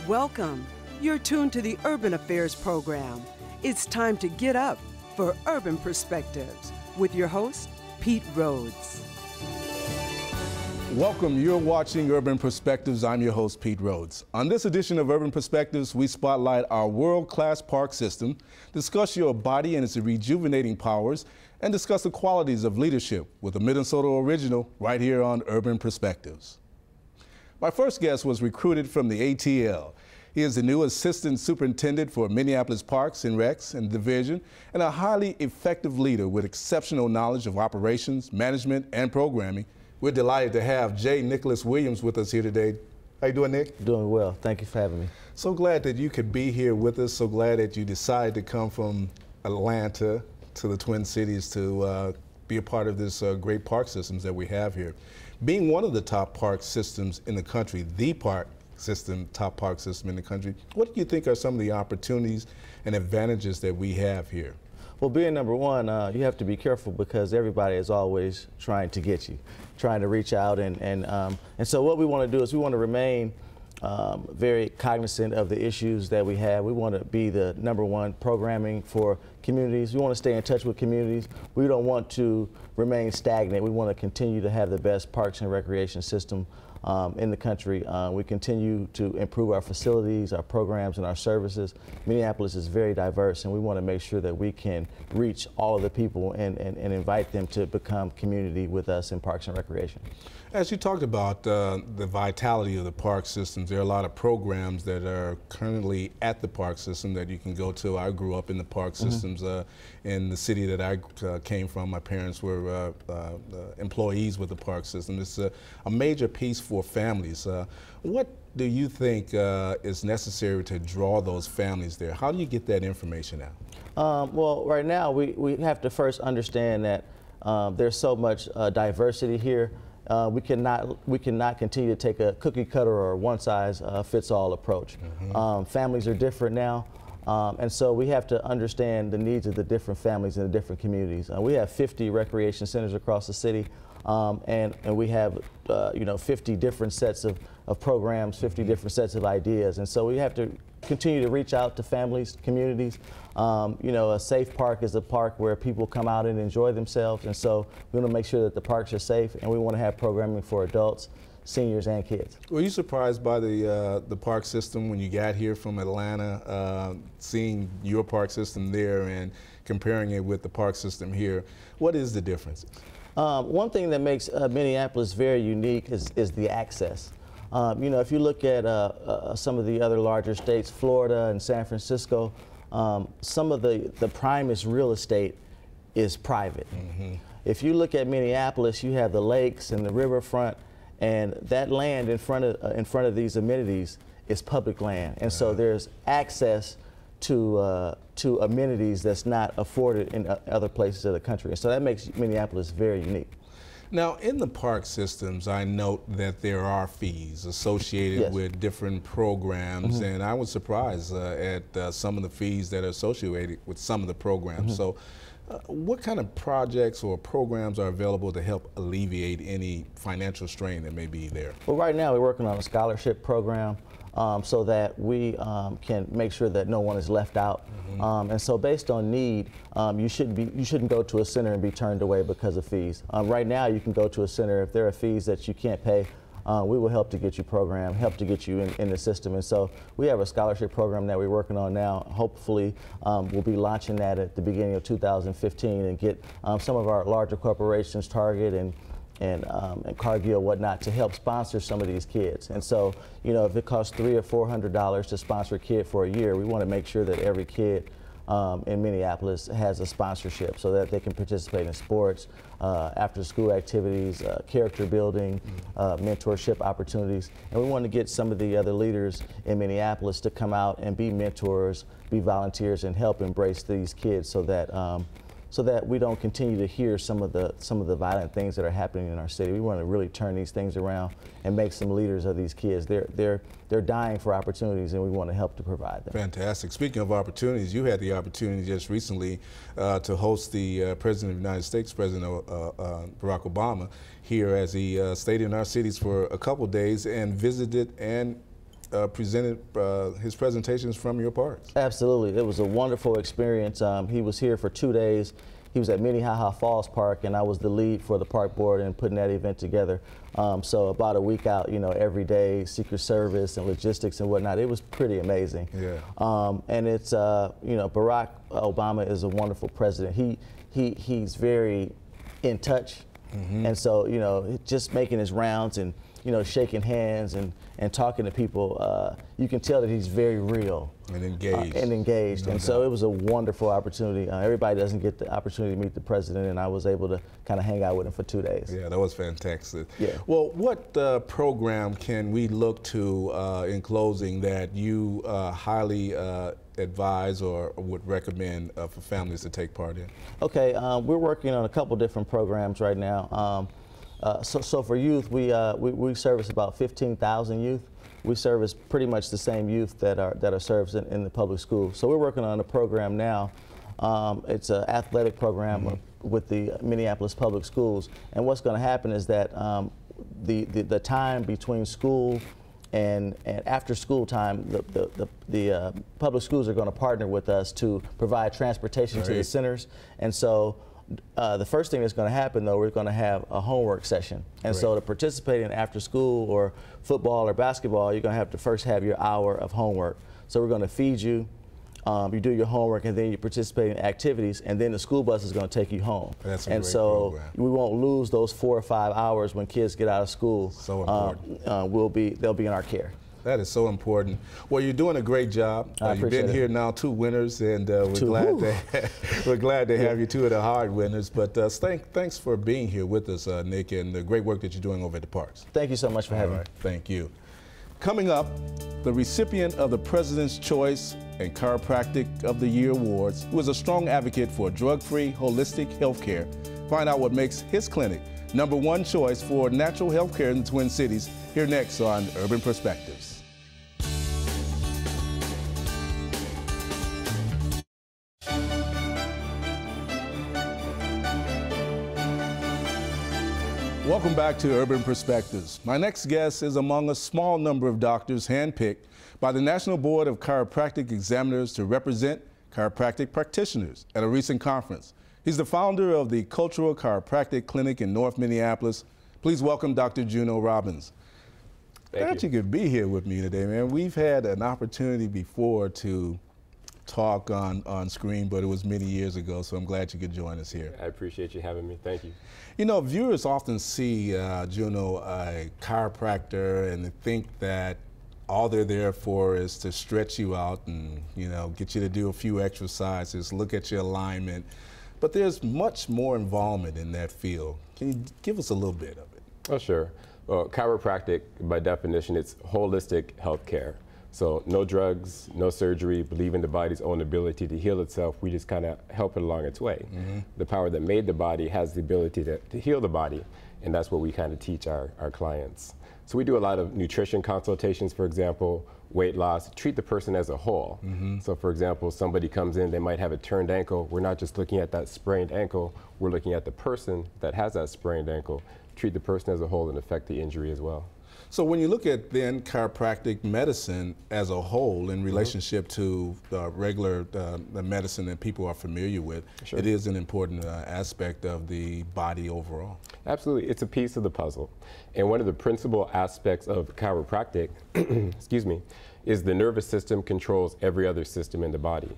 Welcome. You're tuned to the Urban Affairs program. It's time to get up for Urban Perspectives with your host, Pete Rhodes. Welcome. You're watching Urban Perspectives. I'm your host, Pete Rhodes. On this edition of Urban Perspectives, we spotlight our world-class park system, discuss your body and its rejuvenating powers, and discuss the qualities of leadership with a Minnesota original right here on Urban Perspectives. My first guest was recruited from the ATL. He is the new Assistant Superintendent for Minneapolis Parks and Recs and Division, and a highly effective leader with exceptional knowledge of operations, management, and programming. We're delighted to have J. Nicholas Williams with us here today. How you doing, Nick? Doing well. Thank you for having me. So glad that you could be here with us. So glad that you decided to come from Atlanta to the Twin Cities to be a part of this great park systems that we have here. Being one of the top park systems in the country, top park system in the country, what do you think are some of the opportunities and advantages that we have here? Well, being number one, you have to be careful because everybody is always trying to get you, trying to reach out, and so what we want to do is we want to remain very cognizant of the issues that we have. We want to be the number one programming for communities. We want to stay in touch with communities. We don't want to remain stagnant. We want to continue to have the best parks and recreation system in the country. We continue to improve our facilities, our programs, and our services. Minneapolis is very diverse, and we want to make sure that we can reach all of the people and invite them to become community with us in Parks and Recreation. As you talked about the vitality of the park systems, there are a lot of programs that are currently at the park system that you can go to. I grew up in the park systems in the city that I came from. My parents were employees with the park system. It's a major piece for families. What do you think is necessary to draw those families there? How do you get that information out? Well, right now we have to first understand that there's so much diversity here. We cannot continue to take a cookie cutter or one size fits all approach. Families are different now, and so we have to understand the needs of the different families in the different communities. We have 50 recreation centers across the city, and we have 50 different sets of programs, 50 different sets of ideas, and so we have to continue to reach out to families, communities. A safe park is a park where people come out and enjoy themselves, and so we want to make sure that the parks are safe, and we want to have programming for adults, seniors, and kids. Were you surprised by the park system when you got here from Atlanta, seeing your park system there and comparing it with the park system here? What is the differences? One thing that makes Minneapolis very unique is the access. If you look at some of the other larger states, Florida and San Francisco, some of the primest real estate is private. If you look at Minneapolis, you have the lakes and the riverfront, and that land in front of these amenities is public land, and so there's access to amenities that's not afforded in other places of the country, and so that makes Minneapolis very unique. Now, in the park systems, I note that there are fees associated with different programs, and I was surprised at some of the fees that are associated with some of the programs. So what kind of projects or programs are available to help alleviate any financial strain that may be there? Well, right now we're working on a scholarship program so that we can make sure that no one is left out. And so based on need, you shouldn't go to a center and be turned away because of fees. Right now you can go to a center if there are fees that you can't pay. We will help to get you programmed, help to get you in the system. And so we have a scholarship program that we're working on now. Hopefully we'll be launching that at the beginning of 2015 and get some of our larger corporations, Target and Cargill, whatnot, to help sponsor some of these kids. And so, if it costs $300 or $400 to sponsor a kid for a year, we want to make sure that every kid in Minneapolis has a sponsorship so that they can participate in sports, after-school activities, character building, mentorship opportunities. And we want to get some of the other leaders in Minneapolis to come out and be mentors, be volunteers, and help embrace these kids so that we don't continue to hear some of the violent things that are happening in our city. We want to really turn these things around and make some leaders of these kids. They're dying for opportunities, and we want to help to provide them. Fantastic. Speaking of opportunities, you had the opportunity just recently to host the President of the United States, President Barack Obama, here as he stayed in our cities for a couple days and visited and presented his presentations from your parks. Absolutely. It was a wonderful experience. He was here for 2 days. He was at Minnehaha Falls Park, and I was the lead for the park board in putting that event together. So about a week out, you know, every day, Secret Service and logistics and whatnot. It was pretty amazing. Yeah. And it's, you know, Barack Obama is a wonderful president. He's very in touch. And so, you know, just making his rounds and, you know, shaking hands and talking to people, you can tell that he's very real. And engaged. And so it was a wonderful opportunity. Everybody doesn't get the opportunity to meet the president, and I was able to kind of hang out with him for 2 days. Yeah, that was fantastic. Yeah. Well, what program can we look to in closing that you highly advise or would recommend for families to take part in? Okay, we're working on a couple different programs right now. So for youth, we service about 15,000 youth. We service pretty much the same youth that are served in the public school. So we're working on a program now. It's an athletic program with the Minneapolis Public Schools. And what's going to happen is that the time between school and after school time, the public schools are going to partner with us to provide transportation to the centers. And so the first thing that's going to happen, though, we're going to have a homework session. And so to participate in after school or football or basketball, you're going to have to first have your hour of homework. So we're going to feed you, you do your homework, and then you participate in activities, and then the school bus is going to take you home. That's a and great so program. We won't lose those 4 or 5 hours when kids get out of school. So important. They'll be in our care. That is so important. Well, you're doing a great job. You've been here now 2 winners, and we're glad to have you 2 of the hard winners. But thanks for being here with us, Nick, and the great work that you're doing over at the parks. Thank you so much for having me. Thank you. Coming up, the recipient of the President's Choice and Chiropractic of the Year Awards, who is a strong advocate for drug-free, holistic health care. Find out what makes his clinic #1 choice for natural health care in the Twin Cities. Here next on Urban Perspectives. Welcome back to Urban Perspectives. My next guest is among a small number of doctors handpicked by the National Board of Chiropractic Examiners to represent chiropractic practitioners at a recent conference. He's the founder of the Cultural Chiropractic Clinic in North Minneapolis. Please welcome Dr. Juneau Robbins. Glad you could be here with me today, man. We've had an opportunity before to talk on screen, but it was many years ago, so I'm glad you could join us here. I appreciate you having me. Thank you. You know, viewers often see Juneau, a chiropractor, and they think that all they're there for is to stretch you out and, you know, get you to do a few exercises, look at your alignment. But there's much more involvement in that field. Can you give us a little bit of it? Oh, sure. Well, chiropractic, by definition, it's holistic health care. So no drugs, no surgery, believe in the body's own ability to heal itself. We just kind of help it along its way. The power that made the body has the ability to heal the body, and that's what we kind of teach our clients. So we do a lot of nutrition consultations, for example, weight loss, treat the person as a whole. So for example, somebody comes in, they might have a turned ankle. We're not just looking at that sprained ankle, we're looking at the person that has that sprained ankle, treat the person as a whole and affect the injury as well. So when you look at then chiropractic medicine as a whole in relationship to regular medicine that people are familiar with, it is an important aspect of the body overall. Absolutely, it's a piece of the puzzle. And one of the principal aspects of chiropractic, excuse me, is the nervous system controls every other system in the body.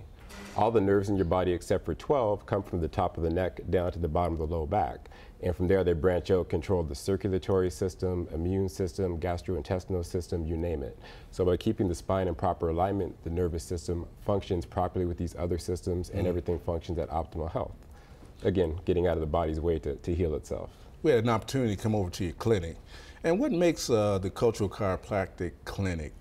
All the nerves in your body except for 12 come from the top of the neck down to the bottom of the low back. And from there they branch out, control the circulatory system, immune system, gastrointestinal system, you name it. So by keeping the spine in proper alignment, the nervous system functions properly with these other systems and everything functions at optimal health. Again, getting out of the body's way to heal itself. We had an opportunity to come over to your clinic. And what makes the Cultural Chiropractic Clinic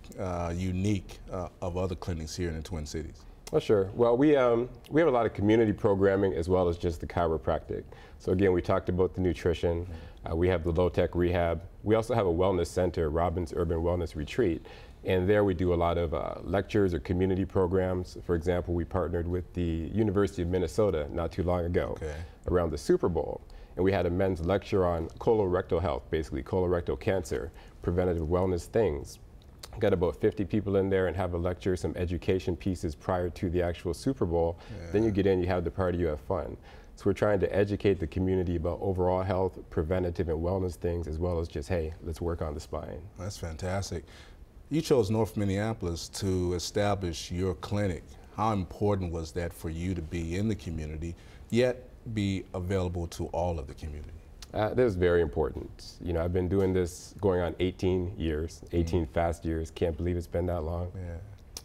unique of other clinics here in the Twin Cities? Oh, sure. Well, we have a lot of community programming as well as just the chiropractic. So again, we talked about the nutrition. We have the low-tech rehab. We also have a wellness center, Robbins Urban Wellness Retreat. And there we do a lot of lectures or community programs. For example, we partnered with the University of Minnesota not too long ago around the Super Bowl. And we had a men's lecture on colorectal health, basically colorectal cancer, preventative wellness things. got about 50 people in there and have a lecture, some education pieces prior to the actual Super Bowl. Yeah. Then you get in, you have the party, you have fun. So we're trying to educate the community about overall health, preventative and wellness things, as well as just, hey, let's work on the spine. That's fantastic. You chose North Minneapolis to establish your clinic. How important was that for you to be in the community, yet be available to all of the community? That was very important. You know, I've been doing this going on 18 years, 18 fast years. Can't believe it's been that long. Yeah.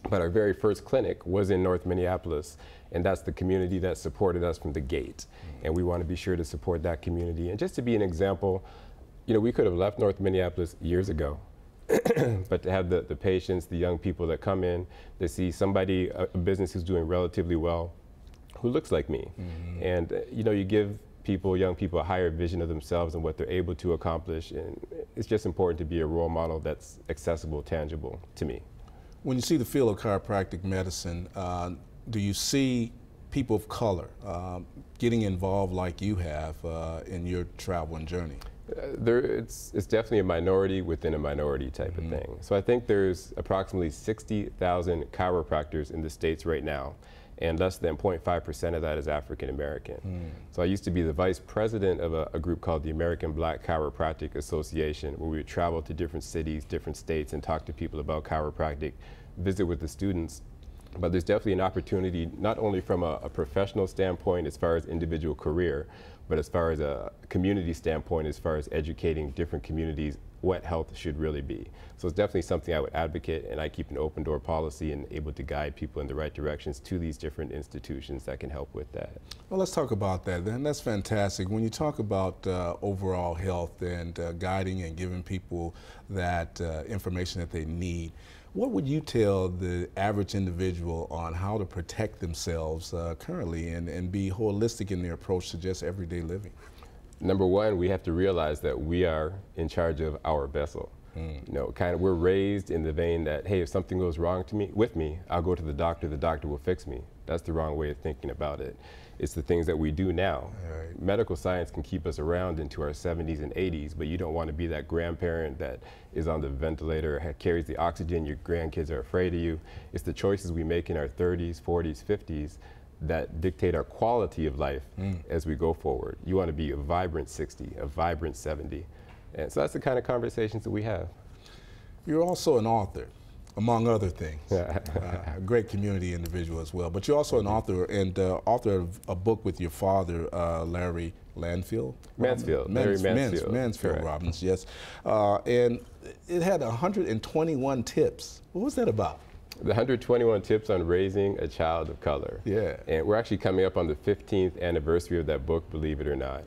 But our very first clinic was in North Minneapolis, and that's the community that supported us from the gate. And we want to be sure to support that community. And just to be an example, you know, we could have left North Minneapolis years ago, but to have the patients, the young people that come in, they see somebody, a business who's doing relatively well, who looks like me. And, you know, you give people, young people, a higher vision of themselves and what they're able to accomplish. And it's just important to be a role model that's accessible, tangible to me. When you see the field of chiropractic medicine, do you see people of color getting involved like you have in your travel and journey? It's definitely a minority within a minority type of thing. So I think there's approximately 60,000 chiropractors in the States right now, and less than 0.5% of that is African American. So I used to be the vice president of a group called the American Black Chiropractic Association, where we would travel to different cities, different states, and talk to people about chiropractic, visit with the students. But there's definitely an opportunity, not only from a professional standpoint as far as individual career, but as far as a community standpoint, as far as educating different communities what health should really be. So it's definitely something I would advocate, and I keep an open door policy and able to guide people in the right directions to these different institutions that can help with that. Well, let's talk about that then. That's fantastic. When you talk about overall health and guiding and giving people that information that they need, what would you tell the average individual on how to protect themselves currently and be holistic in their approach to just everyday living? Number one, we have to realize that we are in charge of our vessel. You know, we're raised in the vein that, hey, if something goes wrong with me, I'll go to the doctor will fix me. That's the wrong way of thinking about it. It's the things that we do now. Right. Medical science can keep us around into our 70s and 80s, but you don't want to be that grandparent that is on the ventilator, carries the oxygen, your grandkids are afraid of you. It's the choices we make in our 30s, 40s, 50s that dictate our quality of life as we go forward. You want to be a vibrant 60, a vibrant 70. And so that's the kind of conversations that we have. You're also an author, among other things. A great community individual as well. But you're also an author, and author of a book with your father, Larry Mansfield, Robbins, yes. And it had 121 tips. What was that about? The 121 tips on raising a child of color. Yeah. And we're actually coming up on the 15th anniversary of that book, believe it or not.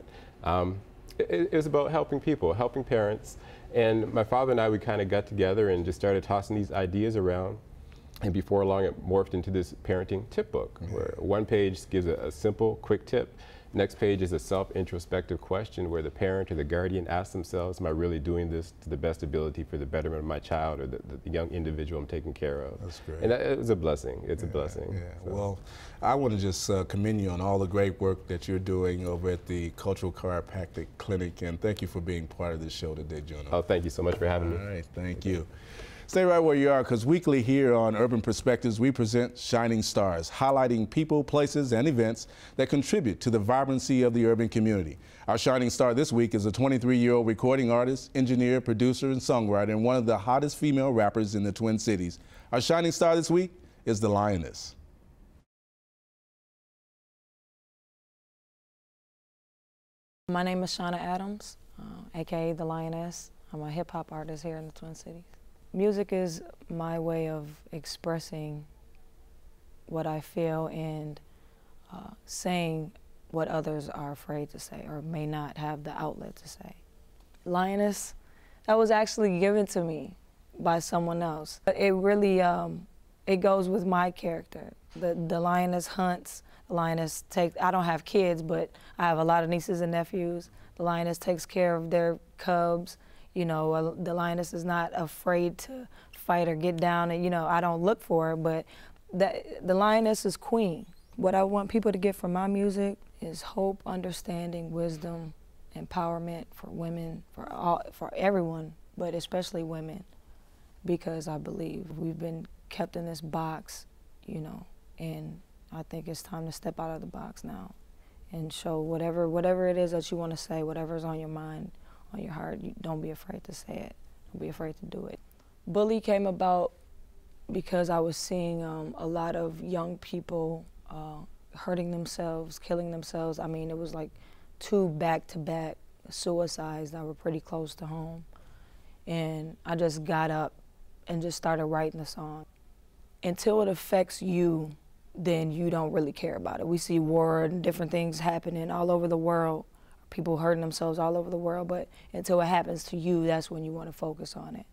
It was about helping people, helping parents. And my father and I, we kind of got together and just started tossing these ideas around. And before long, it morphed into this parenting tip book, where one page gives a simple, quick tip. Next page is a self-introspective question where the parent or the guardian asks themselves, am I really doing this to the best ability for the betterment of my child or the young individual I'm taking care of? That's great. And it was a blessing. It's a blessing. Yeah. So. Well, I want to just commend you on all the great work that you're doing over at the Cultural Chiropractic Clinic, and thank you for being part of this show today, Juneau. Oh, thank you so much for having me. All right, thank you. Stay right where you are, because weekly here on Urban Perspectives, we present Shining Stars, highlighting people, places, and events that contribute to the vibrancy of the urban community. Our Shining Star this week is a 23-year-old recording artist, engineer, producer, and songwriter, and one of the hottest female rappers in the Twin Cities. Our Shining Star this week is the Lioness. My name is Sharon Adams, aka the Lioness. I'm a hip-hop artist here in the Twin Cities. Music is my way of expressing what I feel and saying what others are afraid to say or may not have the outlet to say. Lioness, that was actually given to me by someone else. It really, it goes with my character. The lioness hunts, the lioness takes, I don't have kids, but I have a lot of nieces and nephews. The lioness takes care of their cubs. You know, the lioness is not afraid to fight or get down, and, you know, I don't look for her, but the lioness is queen. What I want people to get from my music is hope, understanding, wisdom, empowerment for women, for everyone, but especially women. because I believe we've been kept in this box, you know, and I think it's time to step out of the box now and show whatever it is that you want to say, whatever's on your mind, on your heart. Don't be afraid to say it. Don't be afraid to do it. Bully came about because I was seeing a lot of young people hurting themselves, killing themselves. I mean, it was like 2 back-to-back suicides that were pretty close to home. And I just got up and just started writing the song. Until it affects you, then you don't really care about it. We see war and different things happening all over the world, people hurting themselves all over the world, but until it happens to you, that's when you want to focus on it.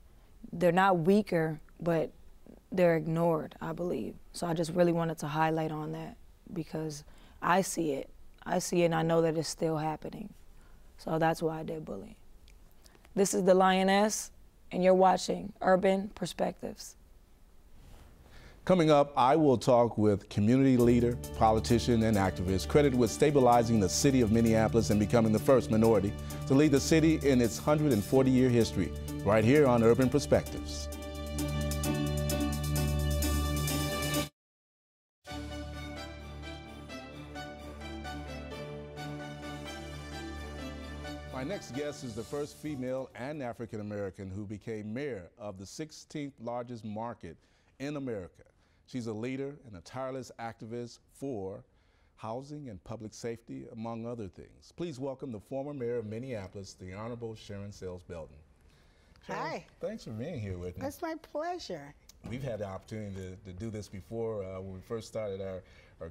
They're not weaker, but they're ignored, I believe. So I just really wanted to highlight on that because I see it. I see it and I know that it's still happening. So that's why I did Bully. This is the Lioness, and you're watching Urban Perspectives. Coming up, I will talk with community leader, politician, and activist credited with stabilizing the city of Minneapolis and becoming the first minority to lead the city in its 140-year history, right here on Urban Perspectives. My next guest is the first female and African American who became mayor of the 16th largest market in America. She's a leader and a tireless activist for housing and public safety, among other things. Please welcome the former mayor of Minneapolis, the Honorable Sharon Sayles Belton. Sharon, hi. Thanks for being here with me. It's my pleasure. We've had the opportunity to do this before when we first started our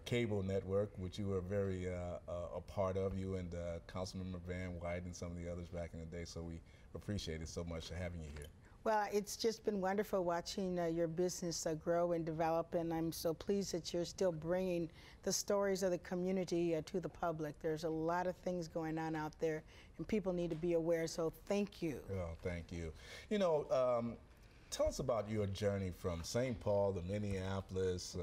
cable network, which you were very a part of, you and Councilmember Van White and some of the others back in the day, so we appreciate it so much for having you here. Well, it's just been wonderful watching your business grow and develop, and I'm so pleased that you're still bringing the stories of the community to the public. There's a lot of things going on out there, and people need to be aware, so thank you. Oh, thank you. You know, tell us about your journey from St. Paul to Minneapolis.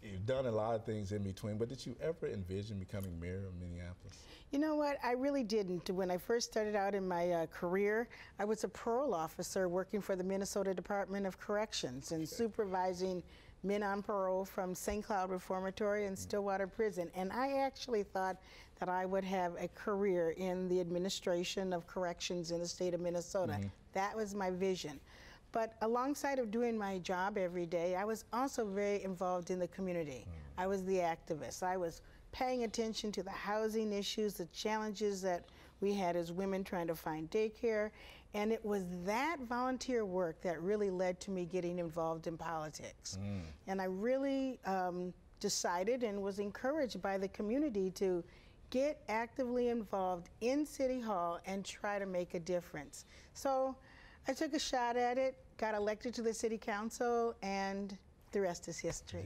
You've done a lot of things in between, but did you ever envision becoming mayor of Minneapolis? You know what, I really didn't. When I first started out in my career, I was a parole officer working for the Minnesota Department of Corrections and supervising men on parole from St. Cloud Reformatory and Stillwater Prison. And I actually thought that I would have a career in the administration of corrections in the state of Minnesota. That was my vision. But alongside of doing my job every day, I was also very involved in the community. I was the activist. I was paying attention to the housing issues, the challenges that we had as women trying to find daycare. And it was that volunteer work that really led to me getting involved in politics. And I really decided and was encouraged by the community to get actively involved in City Hall and try to make a difference. So I took a shot at it, got elected to the City Council, and the rest is history.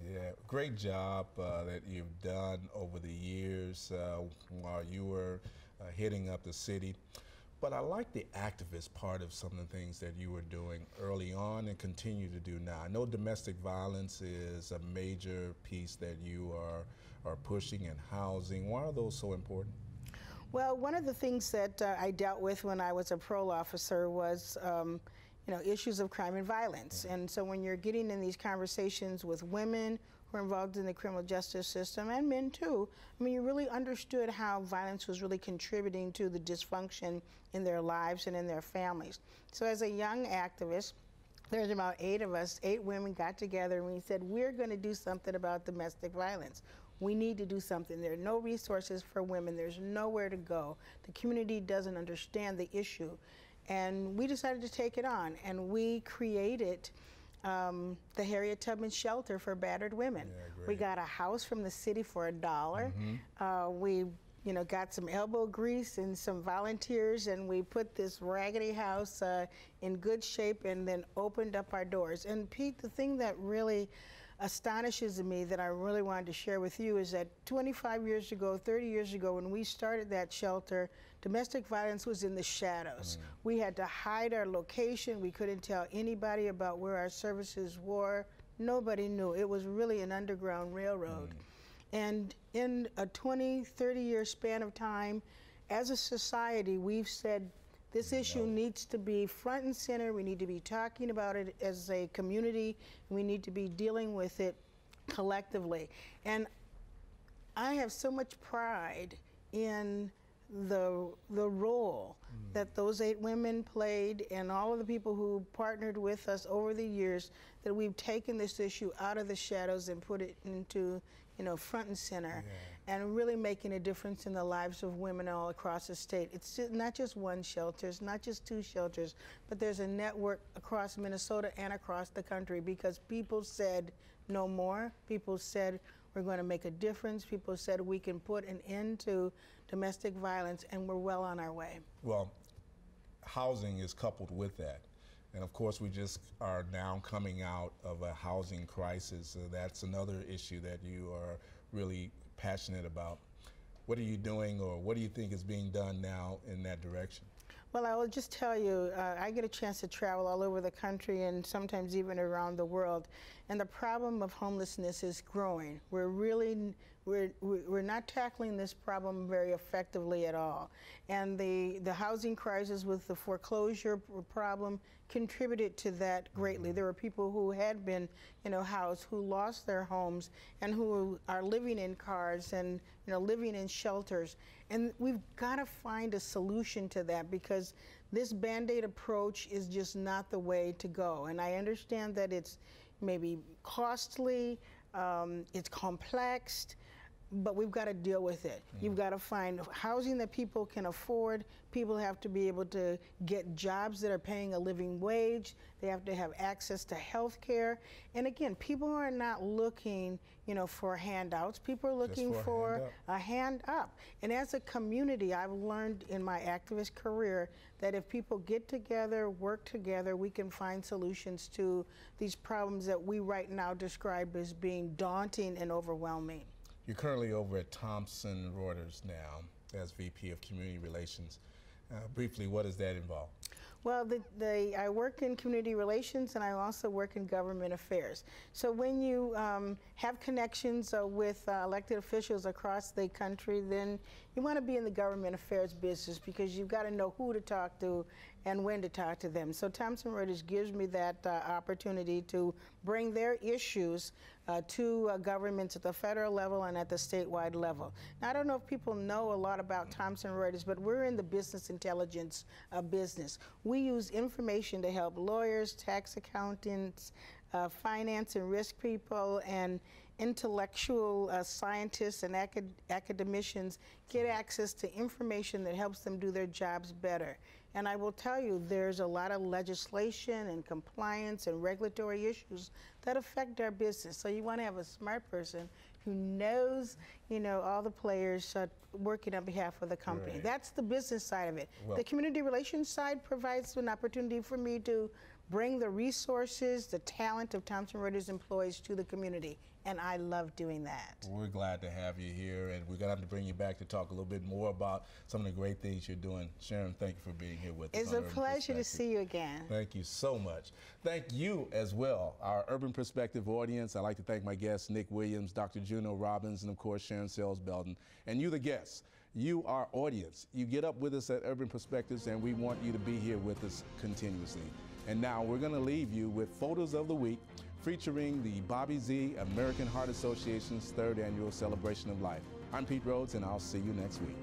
Yeah. Great job that you've done over the years while you were heading up the city. But I like the activist part of some of the things that you were doing early on and continue to do now. I know domestic violence is a major piece that you are pushing in housing. Why are those so important? Well, one of the things that I dealt with when I was a parole officer was issues of crime and violence. And so when you're getting in these conversations with women who are involved in the criminal justice system, and men too, I mean, you really understood how violence was really contributing to the dysfunction in their lives and in their families. So as a young activist, there's about 8 of us, 8 women got together, and we said, we're going to do something about domestic violence. We need to do something. There are no resources for women. There's nowhere to go. The community doesn't understand the issue. And we decided to take it on, and we created the Harriet Tubman Shelter for battered women. Yeah, we got a house from the city for $1. We got some elbow grease and some volunteers, and we put this raggedy house in good shape and then opened up our doors. And Pete, the thing that really astonishes me that I really wanted to share with you is that 25 years ago, 30 years ago, when we started that shelter, domestic violence was in the shadows. We had to hide our location. We couldn't tell anybody about where our services were. Nobody knew. It was really an underground railroad. And in a 20, 30-year span of time, as a society, we've said This issue needs to be front and center. We need to be talking about it as a community. We need to be dealing with it collectively. And I have so much pride in the role that those 8 women played and all of the people who partnered with us over the years, that we've taken this issue out of the shadows and put it into, front and center, and really making a difference in the lives of women all across the state. It's not just one shelter, it's not just 2 shelters, but there's a network across Minnesota and across the country, because people said no more. People said we're going to make a difference. People said we can put an end to domestic violence, and we're well on our way. Well, housing is coupled with that. And of course, we just are now coming out of a housing crisis. So that's another issue that you are really passionate about. What are you doing, or what do you think is being done now in that direction? Well, I will just tell you, I get a chance to travel all over the country and sometimes even around the world, and the problem of homelessness is growing. We're not tackling this problem very effectively at all. And the housing crisis with the foreclosure problem contributed to that greatly. There were people who had been, housed, who lost their homes, and who are living in cars and, living in shelters. And we've got to find a solution to that, because this Band-Aid approach is just not the way to go. And I understand that it's maybe costly, it's complex, but we've got to deal with it. You've got to find housing that people can afford. People have to be able to get jobs that are paying a living wage. They have to have access to health care. And again, people are not looking, for handouts. People are looking for a hand up. And as a community, I've learned in my activist career that if people get together, work together, we can find solutions to these problems that we right now describe as being daunting and overwhelming. You're currently over at Thomson Reuters now as VP of Community Relations. Briefly, what does that involve? Well, I work in community relations, and I also work in government affairs. So when you have connections with elected officials across the country, then you want to be in the government affairs business, because you've got to know who to talk to and when to talk to them. So Thomson Reuters gives me that opportunity to bring their issues to governments at the federal level and at the statewide level. Now, I don't know if people know a lot about Thomson Reuters, but we're in the business intelligence business. We use information to help lawyers, tax accountants, finance and risk people, and intellectual scientists and academicians get access to information that helps them do their jobs better. And I will tell you, there's a lot of legislation and compliance and regulatory issues that affect our business. So you want to have a smart person who knows, all the players working on behalf of the company. Right. That's the business side of it. Well, the community relations side provides an opportunity for me to bring the resources, the talent of Thomson Reuters employees to the community, and I love doing that. We're glad to have you here, and we're going to have to bring you back to talk a little bit more about some of the great things you're doing. Sharon, thank you for being here with us. It's a pleasure to see you again. Thank you so much. Thank you as well, our Urban Perspective audience. I'd like to thank my guests, Nick Williams, Dr. Juneau, Robbins, and of course, Sharon, Sayles, Belton. And you, the guests, you, our audience. You get up with us at Urban Perspectives, and we want you to be here with us continuously. And now we're going to leave you with Photos of the Week, featuring the Bobby Z American Heart Association's 3rd Annual Celebration of Life. I'm Pete Rhodes, and I'll see you next week.